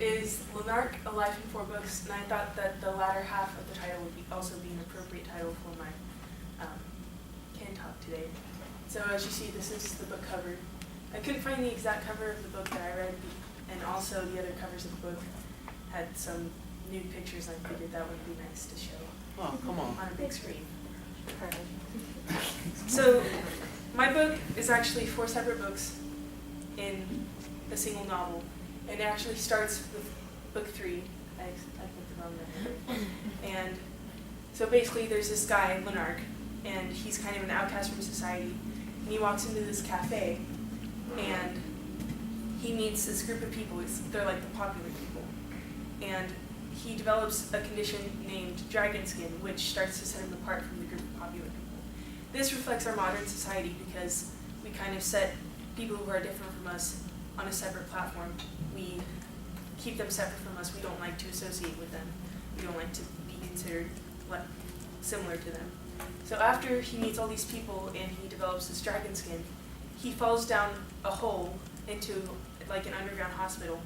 is Lanark, Alive in 4 Books, and I thought that the latter half of the title would also be an appropriate title for my can talk today. So as you see, this is the book cover. I couldn't find the exact cover of the book that I read, and also the other covers of the book had some nude pictures, and I figured that would be nice to show on a big screen. So my book is actually 4 separate books in a single novel, and it actually starts with book 3. I put the wrong number. And so basically there's this guy, Lanark, and he's kind of an outcast from society, and he walks into this cafe, and he meets this group of people. They're like the popular people, and he develops a condition named dragon skin, which starts to set him apart from the group of popular people. This reflects our modern society because we kind of set people who are different from us on a separate platform. We keep them separate from us. We don't like to associate with them. We don't like to be considered similar to them. So after he meets all these people and he develops this dragon skin, he falls down a hole into like an underground hospital,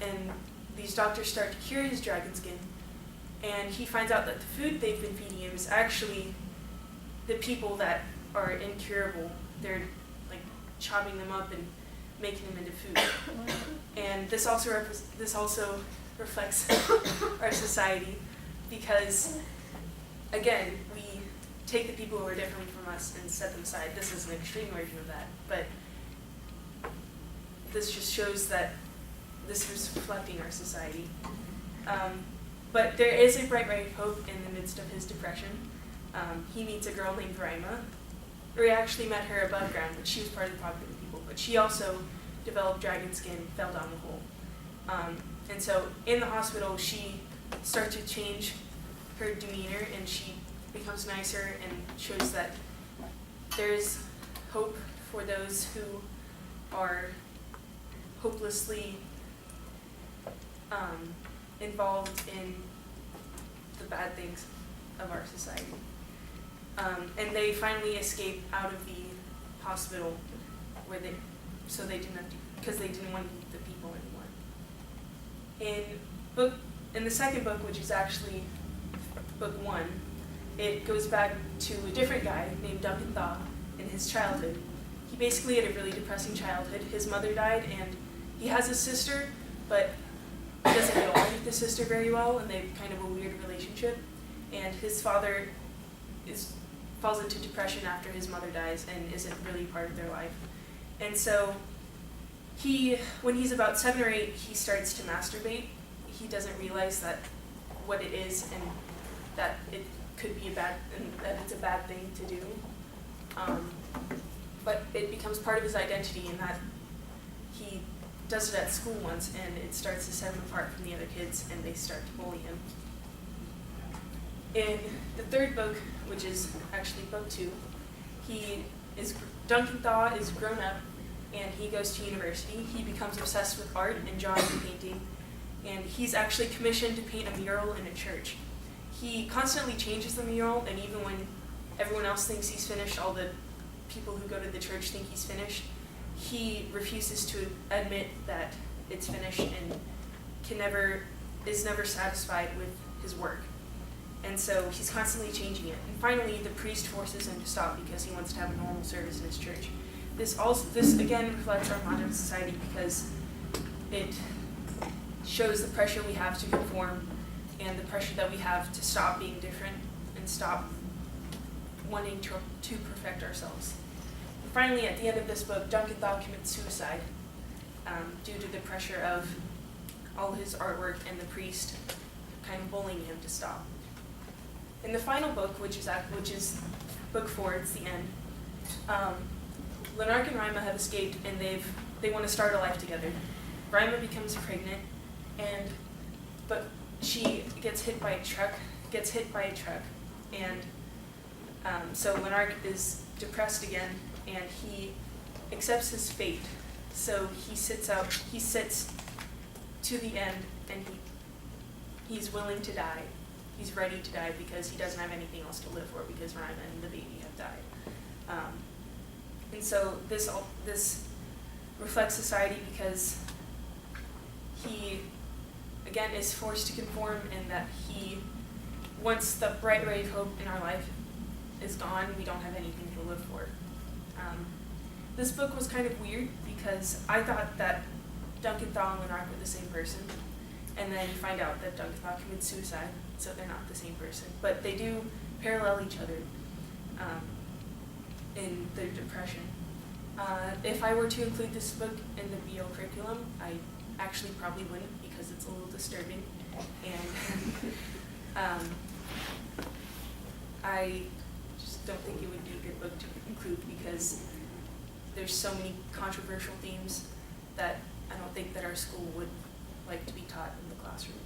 and these doctors start to cure his dragon skin, and he finds out that the food they've been feeding him is actually the people that are incurable. They're like chopping them up and making them into food. And this also reflects our society because, again, we take the people who are different from us and set them aside. This is an extreme version of that, but this just shows that this is reflecting our society. But there is a bright ray of hope in the midst of his depression. He meets a girl named Rima, or he actually met her above ground, but she was part of the popular people. But she also developed dragon skin, fell down the hole. And so in the hospital, she starts to change her demeanor, and she becomes nicer and shows that there's hope for those who are hopelessly involved in the bad things of our society. And they finally escape out of the hospital because they didn't want to eat the people anymore. In the second book, which is actually book 1, it goes back to a different guy named Duncan Thaw in his childhood. He basically had a really depressing childhood. His mother died, and he has a sister, but he doesn't get along with the sister very well, and they have kind of a weird relationship. And his father falls into depression after his mother dies and isn't really part of their life. And so when he's about 7 or 8, he starts to masturbate. He doesn't realize that what it is and that it could be that it's a bad thing to do. But it becomes part of his identity in that he does it at school once, and it starts to set him apart from the other kids, and they start to bully him. In the third book, which is actually book 2, Duncan Thaw is grown up, and he goes to university. He becomes obsessed with art and drawing and painting, and he's actually commissioned to paint a mural in a church. He constantly changes the mural, and even when everyone else thinks he's finished, all the people who go to the church think he's finished, he refuses to admit that it's finished and is never satisfied with his work. And so he's constantly changing it. And finally, the priest forces him to stop because he wants to have a normal service in his church. This again reflects our modern society because it shows the pressure we have to conform and the pressure that we have to stop being different and stop wanting to perfect ourselves. And finally, at the end of this book, Duncan Thaw commits suicide due to the pressure of all his artwork and the priest kind of bullying him to stop. In the final book, which is book 4, it's the end, Lanark and Rima have escaped, and they want to start a life together. Rima becomes pregnant, but she gets hit by a truck, and so Lanark is depressed again, and he accepts his fate. So he sits to the end, and he's willing to die. He's ready to die because he doesn't have anything else to live for because Rima and the baby have died. And so this reflects society because he again, is forced to conform, and that he, once the bright ray of hope in our life is gone, we don't have anything to live for. This book was kind of weird because I thought that Duncan-Thaw and Lanark were the same person, and then you find out that Duncan-Thaw committed suicide, so they're not the same person. But they do parallel each other in their depression. If I were to include this book in the BO curriculum, I actually probably wouldn't because it's a little disturbing. And I just don't think it would be a good book to include because there's so many controversial themes that I don't think that our school would like to be taught in the classroom.